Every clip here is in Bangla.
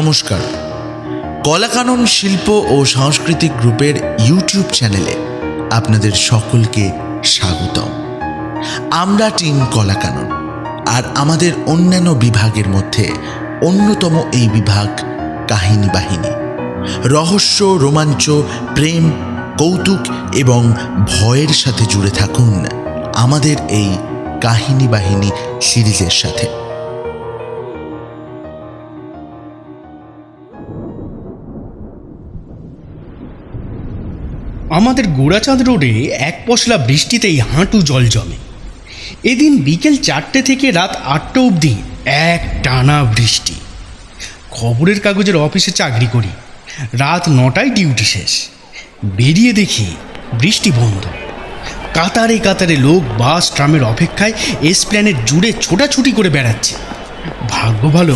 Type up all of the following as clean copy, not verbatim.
নমস্কার। কলাকানন শিল্প ও সাংস্কৃতিক গ্রুপের ইউটিউব চ্যানেলে আপনাদের সকলকে স্বাগতম। আমরা টিম কলাকানন, আর আমাদের অন্যান্য বিভাগের মধ্যে অন্যতম এই বিভাগ কাহিনী বাহিনী। রহস্য, রোমাঞ্চ, প্রেম, কৌতুক এবং ভয়ের সাথে জুড়ে থাকুন আমাদের এই কাহিনী বাহিনী সিরিজের সাথে। আমাদের গোড়াচাঁদ রোডে এক পশলা বৃষ্টিতেই হাঁটু জল জমে। এদিন বিকেল 4টে থেকে রাত 8টা অবধি এক টানা বৃষ্টি। খবরের কাগজের অফিসে চাকরি করি, রাত 9টায় ডিউটি শেষ। বেরিয়ে দেখি বৃষ্টি বন্ধ। কাতারে কাতারে লোক বাস ট্রামের অপেক্ষায় এসপ্ল্যানেড জুড়ে ছোটাছুটি করে বেড়াচ্ছে। ভাগ্য ভালো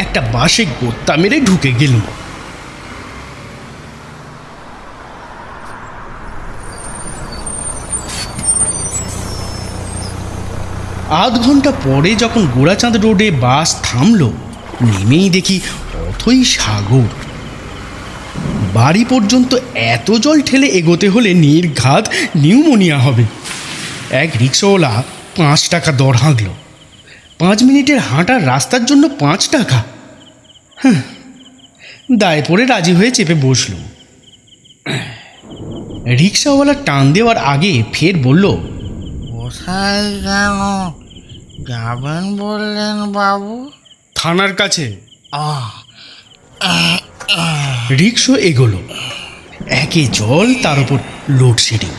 একটা বাসে গোত্তা মেরে ঢুকে গেলুম। আধ ঘন্টা পরে যখন গোড়াচাঁদ রোডে বাস থামলো, নেমেই দেখি অথই সাগর। বাড়ি পর্যন্ত এত জল ঠেলে এগোতে হলে নির্ঘাত নিউমোনিয়া হবে। এক রিক্সাওয়ালা 5 টাকা দর হাঁকল। 5 মিনিটের হাঁটার রাস্তার জন্য 5 টাকা। দায়ে পড়ে রাজি হয়ে চেপে বসলুম। রিক্সাওয়ালা টান দেওয়ার আগে ফের বলল, কোথায় কেন যাবেন বললেন বাবু? থানার কাছে। আহ, রিক্সা এগোলো। একে জল, তার উপর লোডশেডিং।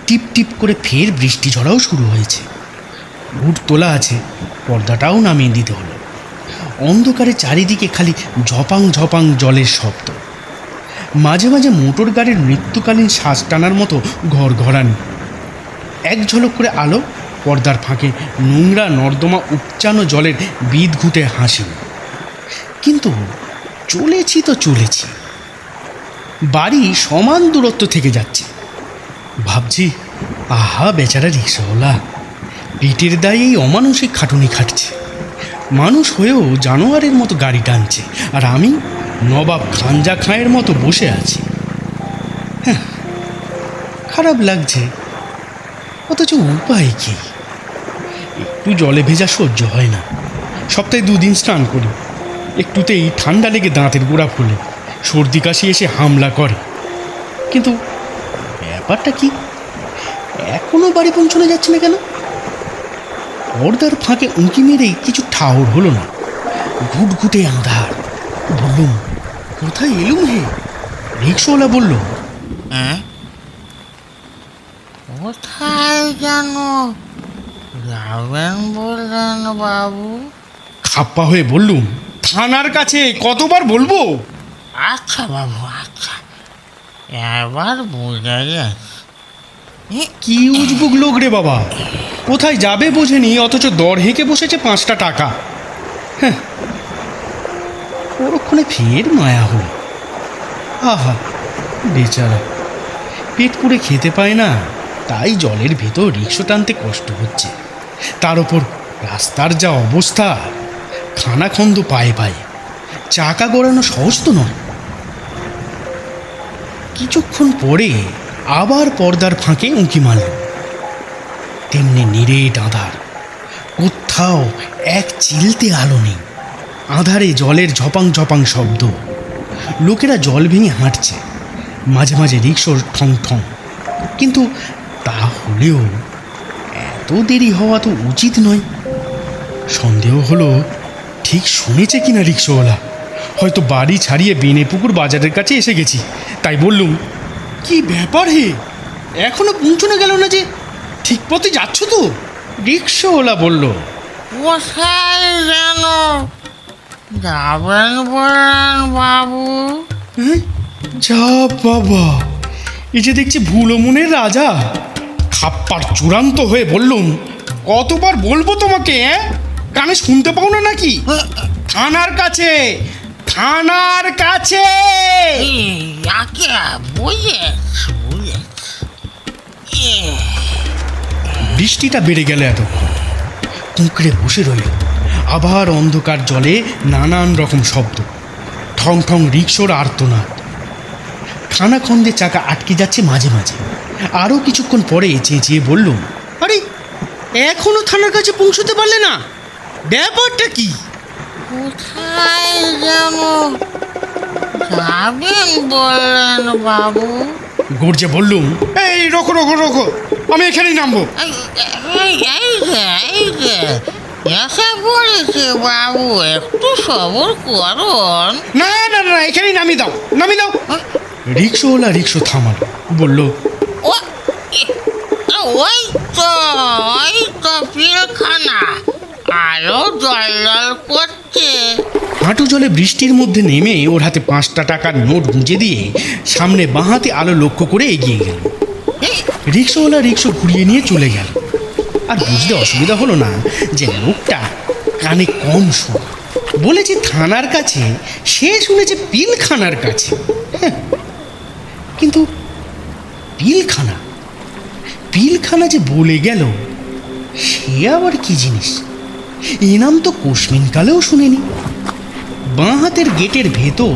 টিপ টিপ করে ফের বৃষ্টি ঝরাও শুরু হয়েছে। বুট তোলা আছে, পর্দাটাও নামিয়ে দিতে হলো। অন্ধকারে চারিদিকে খালি ঝপাং ঝপাং জলের শব্দ। মাঝে মাঝে মোটর গাড়ির মৃত্যুকালীন শ্বাস টানার মতো ঘরঘরানি। এক ঝলক করে আলো, পর্দার ফাঁকে নোংরা নর্দমা উপচানো জলের বিদঘুটে হাসি। কিন্তু চলেছি তো চলেছি, বাড়ি সমান দূরত্ব থেকে যাচ্ছে। ভাবছি, আহা বেচারা রিক্সাওয়ালা, পেটের দায়ে এই অমানসিক খাটুনি খাটছে। মানুষ হয়েও জানোয়ারের মতো গাড়ি টানছে, আর আমি নবাব খাঞ্জা খাঁয়ের মতো বসে আছি। খারাপ লাগছে, অথচ উপায় কি? একটু জলে ভেজা সহ্য হয় না। সপ্তাহে 2 দিন স্নান করি। একটুতেই ঠান্ডা লেগে দাঁতের গোড়া ফুলে, সর্দি কাশি এসে হামলা করে। কিন্তু ব্যাপারটা কি, এখনো বাড়ি পৌঁছানো যাচ্ছে না কেন? পর্দার ফাঁকে উঁকি মেরেই কিছু ঠাউর হলো না। ঘুটঘুটে আঁধার। বললুম, কোথায় এলুম হে? রিক্সাওয়ালা বলল, কোথায় কেন যাবেন বললেন বাবু? খাপ্পা হয়ে বললুম, থানার কাছে। কতবার বলবো? আচ্ছা বাবু, আচ্ছা, এবার বুঝে গেছে। কি উজবুক লোক রে বাবা, কোথায় যাবে বোঝেনি, অথচ দর হেঁকে বসেছে 5টা টাকা। পরক্ষণে ফের মায়া হল। আহা বেচারা, পেট পুড়ে খেতে পায় না, তাই জলের ভেতর রিক্সা টানতে কষ্ট হচ্ছে। তার ওপর রাস্তার যা অবস্থা, খানাখন্দ পায়ে পায়ে, চাকা গড়ানো সহজ তো নয়। কিছুক্ষণ পরে আবার পর্দার ফাঁকে উঁকি মারল। তেমনি নিরেট আঁধার, কোথাও এক চিলতে আলো নেই। আঁধারে জলের ঝপাং ঝপাং শব্দ। লোকেরা জল ভেঙে হাঁটছে, মাঝে মাঝে রিক্সার ঠং ঠং। কিন্তু তা হলেও এত দেরি হওয়া তো উচিত নয়। সন্দেহ হলো ঠিক শুনেছে কিনা রিক্সাওয়ালা। হয়তো বাড়ি ছাড়িয়ে বেনেপুকুর বাজারের কাছে এসে গেছি। তাই বললুম, কি ব্যাপার হে, এখনো পৌঁছানো গেল না যে? ঠিক পথে যাচ্ছ তো? রিক্সাওয়ালা বলল, কোথায় কেন যাবেন বললেন বাবু? যা বাবা, এই যে দেখছি ভুলো মনের রাজা। খাপ্পার চূড়ান্ত হয়ে বললুম, কতবার বলবো তোমাকে? কানে শুনতে পাও না নাকি? থানার কাছে, থানার কাছে। বৃষ্টিটা বেড়ে গেল এতক্ষণ। কুঁকড়ে বসে রইল। আবার অন্ধকার জলে নানান রকম শব্দ। ঠং ঠং রিক্সোর আর্তনাদ। খানাখন্দে চাকা আটকে যাচ্ছে মাঝে মাঝে। আরও কিছুক্ষণ পরে চেঁচিয়ে বললুম, আরে এখনো থানার কাছে পৌঁছতে পারলে না? ব্যাপারটা কি? কোথায় যেন যাবেন বললেন বাবু? গর্জে বললুম, এই রোকো রোকো রোকো, আমি এখানেই নামবো। এই যে এসে পড়েছে বাবু, একটু সবর করুন। না না না, এখানেই নামিয়ে দাও, নামিয়ে দাও। রিক্সাওয়ালা রিক্সা থামালো, বলল, ওই তো পিলখানা, আলো জল জল করছে। হাঁটু জলে বৃষ্টির মধ্যে নেমে ওর হাতে 5 টাকার নোট গুঁজে দিয়ে সামনে বাঁ হাতে আলো লক্ষ্য করে এগিয়ে গেল। রিক্সাওয়ালা রিক্সা ঘুরিয়ে নিয়ে চলে গেল। আর বুঝতে অসুবিধা হলো না যে লোকটা কানে কম শোনে। বলেছে থানার কাছে, সে শুনেছে পিলখানার কাছে। কিন্তু পিলখানা পিলখানা যে বলে গেল, সে আবার কি জিনিস? এ নাম তো কোশমিনকালেও শুনিনি। বাঁ হাতের গেটের ভেতর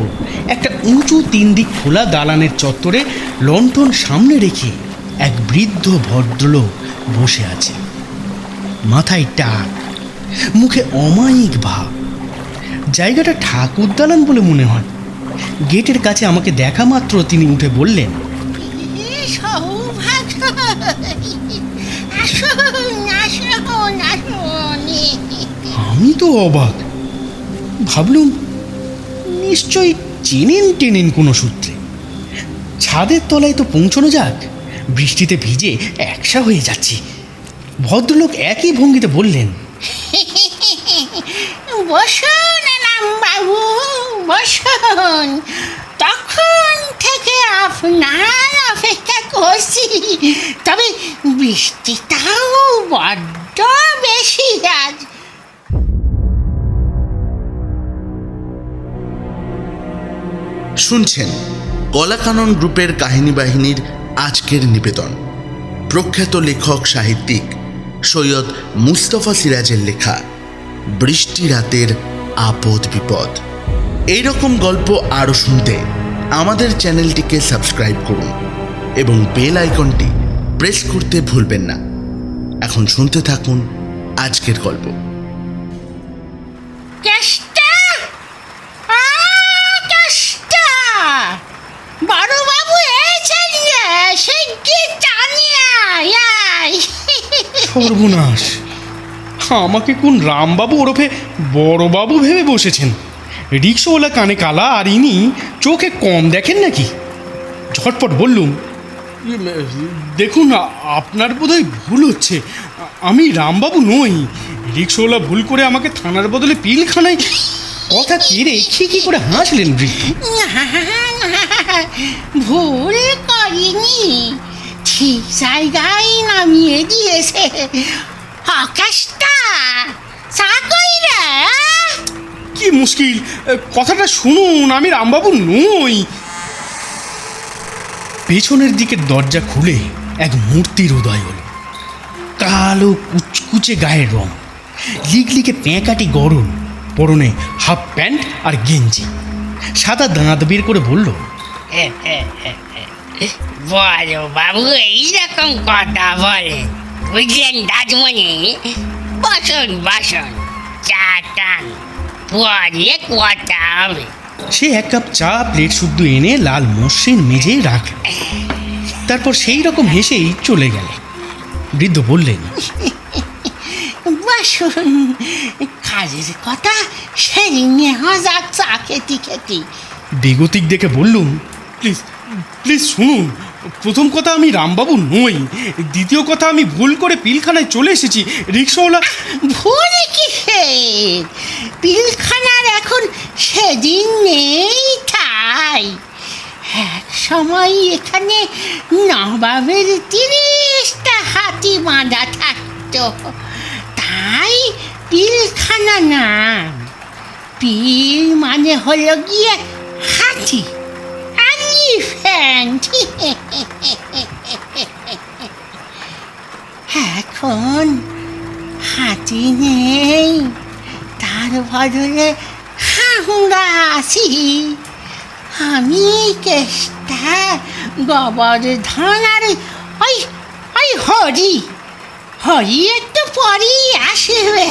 একটা উঁচু 3 দিক খোলা দালানের চত্বরে লণ্ঠন সামনে রেখে এক বৃদ্ধ ভদ্রলোক বসে আছে। মাথায় টাক, মুখে অমায়িক ভাব। জায়গাটা ঠাকুর দালান বলে মনে হয়। গেটের কাছে আমাকে দেখা মাত্র তিনি উঠে বললেন, আমি তো অবাক। ভাবলুম নিশ্চয়ই চেনেন কোনো সূত্রে। ছাদের তলায় তো পৌঁছানো যাক, বৃষ্টিতে ভিজে একসা হয়ে যাচ্ছি। ভদ্রলোক একই ভঙ্গিতে বললেন, বসুন বাবু, বসুন। তখন থেকে আপনার অপেক্ষা করছি, তবে বৃষ্টিটাও বড্ড বেশি আজ। শুনছেন কলাকানন গ্রুপের কাহিনী বাহিনীর আজকের নিবেদন। প্রখ্যাত লেখক সাহিত্যিক সৈয়দ মুস্তফা সিরাজের লেখা বৃষ্টি রাতের আপদ বিপদ। এইরকম গল্প আরও শুনতে আমাদের চ্যানেলটিকে সাবস্ক্রাইব করুন এবং বেল আইকনটি প্রেস করতে ভুলবেন না। এখন শুনতে থাকুন আজকের গল্প। কেষ্টা, কেষ্টা, বড়বাবু এসেছেন, সে কি জানিয়ে সর্বনাশ! আমাকে কোন রামবাবু ওরফে বড়বাবু ভেবে বসেছেন। রিক্সাওয়ালা কানে কালা, আর ইনি চোখে কম দেখেন নাকি? ঝটপট বললুম, দেখুন আপনার বোধহয় ভুল হচ্ছে, আমি রামবাবু নই। রিক্সাওয়ালা ভুল করে আমাকে থানার বদলে পিলখানায়। কথা কেড়ে খিকি করে হাসলেন বৃদ্ধ। ভুল করিনি, ঠিক জায়গায় নামিয়ে দিয়েছে। কেষ্টা, সাকইরা কি মুশকিল! কথাটা শুনুন, আমি রামবাবু নই। পেছনের দিকের দরজা খুলে এক মূর্তির উদয় হলো। কালো কুচকুচে গায়ের রং, লিকলিকে প্যাঁকাটি গরম, পরনে হাফ প্যান্ট আর গেঞ্জি। সাদা দাঁত বের করে বলল, বলো বাবু, এইরকম কথা বলে বুঝলেন দাদমণি? বসুন বসুন, চা টান, পরে কথা হবে। সে 1 কাপ চা প্লেট শুদ্ধ এনে লাল মসৃণ মেঝে রাখল। তারপর সেই রকম হেসেই চলে গেল। বৃদ্ধ বললেন, বসুন, কাজের কথা সেরে নেওয়া যাক চা খেতে খেতে। বেগতিক দেখে বললুম, প্লিজ প্লিজ শুনুন। প্রথম কথা, আমি রামবাবু নই। দ্বিতীয় কথা, আমি ভুল করে পিলখানায় চলে এসেছি। রিক্সাওয়ালা ভুল কিসের? পিলখানার এখন সেদিন নেই ঠাই। এক সময় এখানে নবাবের 30টা হাতি বাঁধা থাকতো, তাই পিলখানা নাম। পিল মানে হলো গিয়ে হাতি, এলিফ্যান্ট। এখন হাতি নেই, তার বদলে হাঁস আমরা আছি। আমি কেষ্টা গোবর্ধন আর ওই ওই হরি হরি একটু পরেই আসবে।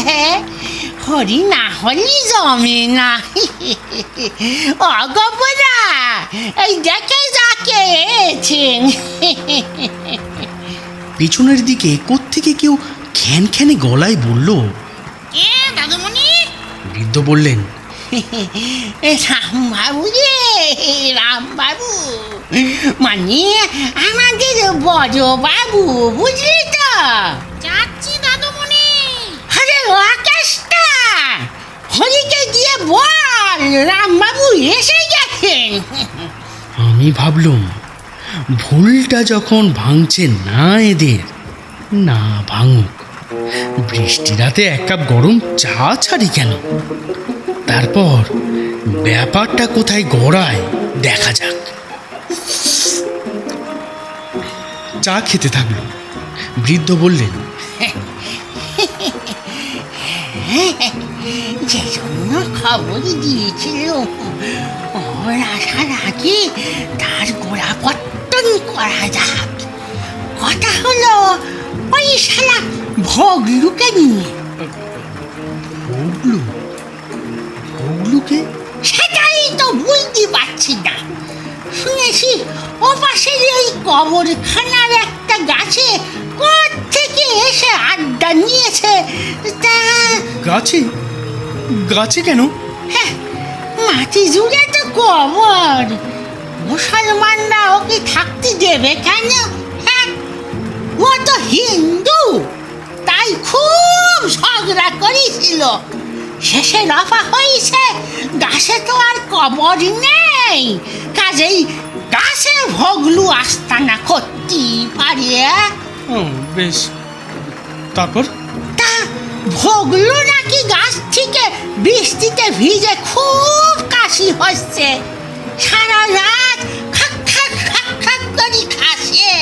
হরি না হলি জমে না। অগবরা এই দেখে যাকে এছেন। পেছনের দিকে কোত্থেকে কেউ খ্যান খ্যানে গলায় বলল। এ দাদুমণি, বৃদ্ধ বললেন, রামবাবু রে, রামবাবু মানে আমাদের বড় বাবু, বুঝলি তো? যাচ্ছি দাদুমণি। আরে আকাশটা হরিকে গিয়ে বল রামবাবু এসে গেছেন। আমি ভাবলুম ভুলটা যখন ভাঙছে না এদের, না ভাঙুক, বৃষ্টি রাতে এক কাপ গরম চা ছাড়ি কেন। তারপর ব্যাপারটা কোথায় গড়ায় দেখা যাক। চা খেতে থাকলো। বৃদ্ধ বললেন, যে জন্য খবর দিয়েছিল ওর আসার আগে তার গোড়াপত্তন করা যাক। কথা হলো ওই শালা ভগলুকে নিয়ে। ভগলু? ভগলুকে? সেটাই তো বুঝতে পারছি না। শুনেছি ও পাশের এই কবরখানার একটা গাছে কোত্থেকে এসে আড্ডা নিয়েছে। তা গাছে? গাছে কেন? হ্যাঁ, মাটি জুড়ে তো কবর, মুসলমানরা ওকে থাকতে দেবে কেন? হ্যাঁ, ও তো হিন্দু, তাই খুব ঝগড়া করেছিল। শেষে রফা হয়েছে, গাছে তো আর কবর নেই, কাজেই গাছে ভগলু আস্তানা করতেই পারে। ও বেশ, তারপর? তা ভগলু নাকি গাছ থেকে বৃষ্টিতে ভিজে খুব কাশি হচ্ছে, সারা রাত খাক খাক খাক খাক করে খাসে।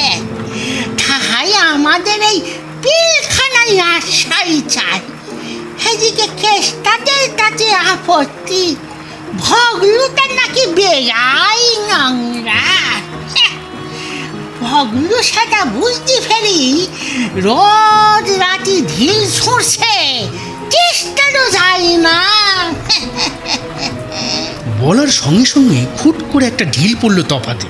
তাই আমাদের এই পিলখানায় আশ্রয় চাই। এদিকে কেষ্টাদের তাতে আপত্তি, ভগলুটা নাকি বেড়াই নোংরা। ভগলু সেটা বুঝতে ফেলি রোজ রাতে ঢিল ছুঁড়ছে, চেষ্টারও যায় না। বলার সঙ্গে সঙ্গে খুট করে একটা ঢিল পড়ল তফাতে।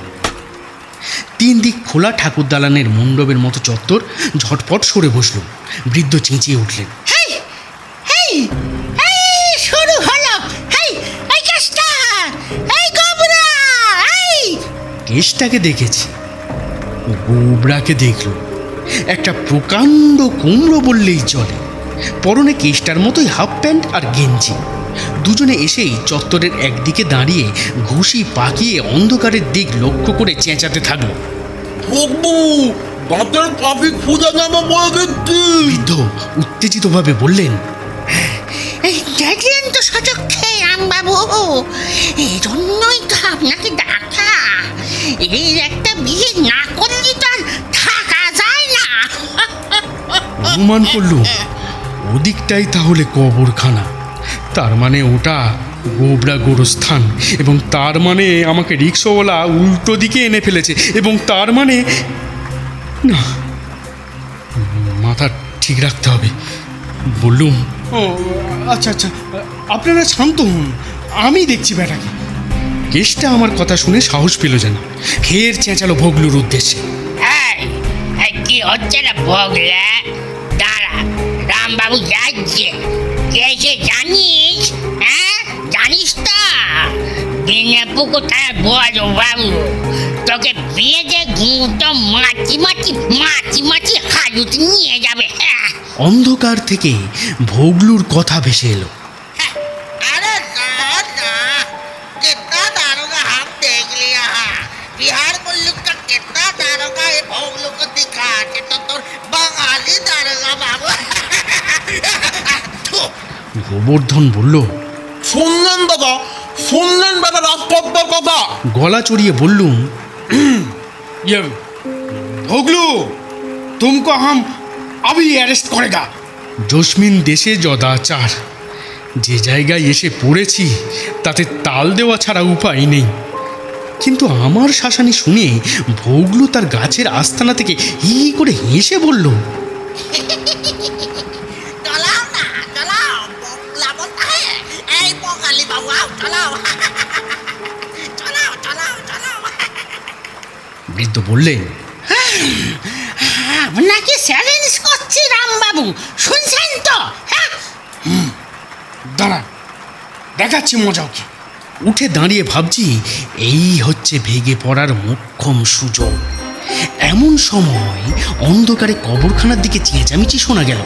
তিন দিক খোলা ঠাকুর দালানের মণ্ডপের মতো চত্বর ঝটপট সরে বসল। বৃদ্ধ চেঁচিয়ে উঠলেন, হেই হেই এই শুরু হলো। হেই এই কেষ্টা, এই গোবরা, এই কেষ্টাকে দেখেছি, গোবরাকে দেখল। একটা প্রকাণ্ড কুমড়ো বললেই চলে, পরনে কেষ্টার মতোই হাফ প্যান্ট আর গেঞ্জি। দুজনে এসেই চত্বরের একদিকে দাঁড়িয়ে ঘুষি পাকিয়ে অন্ধকারের দিক লক্ষ্য করে চেঁচাতে থাকলো। ভগবু, দাঁতের পাখি খুঁজে নেবে বলে দিচ্ছি। বৃদ্ধ উত্তেজিতভাবে বললেন, এই দেখলেন তো সচক্ষে রামবাবু, এই জন্যই তো আপনাকে ডাকা। এই একটা বিয়ে না করলে তো আর থাকা যায় না। অনুমান করলুম ওদিকটাই তাহলে কবরখানা, তার মানে ওটা গোবরা গোরস্থান, এবং তার মানে আমাকে রিক্সাওয়ালা উল্টো দিকে এনে ফেলেছে, এবং তার মানে না, মাথা ঠিক রাখতে হবে। বললুম, ও আচ্ছা আচ্ছা, আপনারা শান্ত হন, আমি দেখছি ব্যাটাকে। কেষ্টা আমার কথা শুনে সাহস পেল যেন, ফের চেঁচালো ভগলুর উদ্দেশ্যে। এই কি হচ্ছে না ভগলা? দাঁড়া, রামবাবু যাচ্ছে। কে সে জানিস? হ্যাঁ, জানিস তো? দিনে পুকুর তার বড় বাবু তোকে পেঁচে গুঁতো মাছি মাছি মাছি মাছি হাজুতে নিয়ে যাবে। হ্যাঁ, অন্ধকার থেকে ভগলুর কথা ভেসে এলো। अरे ना ना, कितना दारोगा हम देख लिया। बिहार मुल्क का कितना दारोगा ये भोगलू को दिखा के तो बंगाली दारोगा बाबू। গোবর্ধন বলল, শুনলেন দাদা, শুনলেন বেটা রাজপথের কথা। গলা চড়িয়ে বললুম, ये भोगलू तुमको हम अभी अरेस्ट करेगा। জসমিন দেশে যদাচার, যে জায়গায় এসে পড়েছি তাতে তাল দেওয়া ছাড়া উপায় নেই। কিন্তু আমার শাসানি শুনে ভোগলু তার গাছের আস্তানা থেকে হি করে হেসে বলল, চলাও না চলাও বগলা বলতে এই বগালি বাবু আও চলাও চলাও চলাও চলাও বৃদ্ধ বললেন, আপনাকে চ্যালেঞ্জ করছি রামবাবু, শুনছেন তো? হ্যাঁ, দাঁড়া, দেখাচ্ছি মজাও কি। উঠে দাঁড়িয়ে ভাবছি এই হচ্ছে ভেগে পড়ার মোক্ষম সুযোগ। এমন সময় অন্ধকারে কবরখানার দিকে চেঁচামেচি শোনা গেল।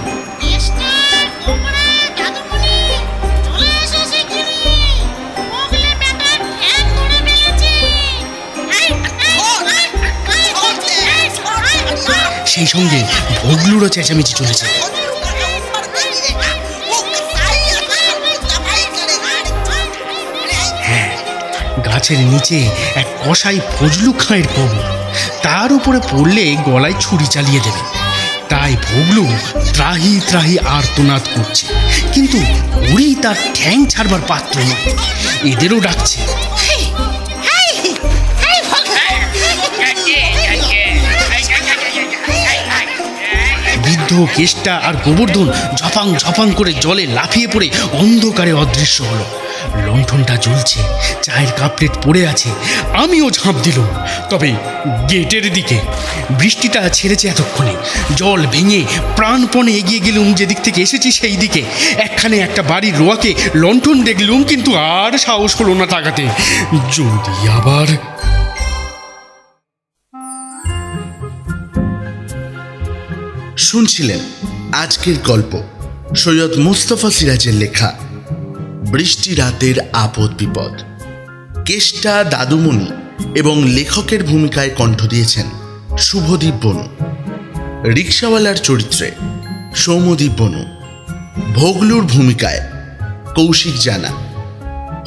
সেই সঙ্গে ভোগলুরও চেঁচামেচি চলেছে। হ্যাঁ, গাছের নিচে এক কসাই ফজলু খাঁয়ের কবর, তার উপরে পড়লে গলায় ছুরি চালিয়ে দেবে। তাই ভোগলু ত্রাহি ত্রাহি আর্তনাদ করছে, কিন্তু ওরই তার ঠ্যাং ছাড়বার পাত্র নয়। এদেরও ডাকছে। বৃদ্ধ, কেষ্টা আর গোবর্ধন ঝপাং ঝপাং করে জলে লাফিয়ে পড়ে অন্ধকারে অদৃশ্য হলো। লণ্ঠনটা জ্বলছে, চায়ের কাপ প্লেট পড়ে আছে। আমিও ঝাঁপ দিলাম, তবে গেটের দিকে। বৃষ্টিটা ছেড়েছে এতক্ষণে। জল ভেঙে প্রাণপণে এগিয়ে গেলুম যেদিক থেকে এসেছি সেই দিকে। একখানে একটা বাড়ির রোয়াকে লণ্ঠন দেখলুম, কিন্তু আর সাহস হলো না তাকাতে। যদি আবার শুনছিলেন আজকের গল্প সৈয়দ মুস্তফা সিরাজের লেখা বৃষ্টি রাতের আপদ বিপদ। কেষ্টা, দাদুমণি এবং লেখকের ভূমিকায় কণ্ঠ দিয়েছেন শুভদীপ বনু, রিকশাওয়ালার চরিত্রে সৌম্যদীপ বনু, ভোগলুর ভূমিকায় কৌশিক জানা,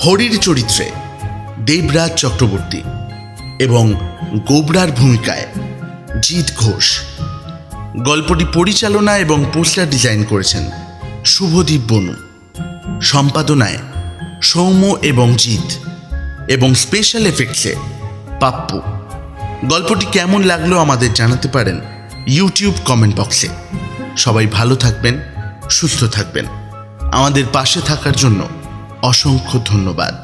হরির চরিত্রে দেবরাজ চক্রবর্তী এবং গোবরার ভূমিকায় জিৎ ঘোষ। গল্পটি পরিচালনা এবং পোস্টার ডিজাইন করেছেন শুভদীপ বনু, সম্পাদনায় সৌম্য এবং জিৎ, এবং স্পেশাল এফেক্টসে পাপ্পু। গল্পটি কেমন লাগলো আমাদের জানাতে পারেন ইউটিউব কমেন্ট বক্সে। সবাই ভালো থাকবেন, সুস্থ থাকবেন। আমাদের পাশে থাকার জন্য অসংখ্য ধন্যবাদ।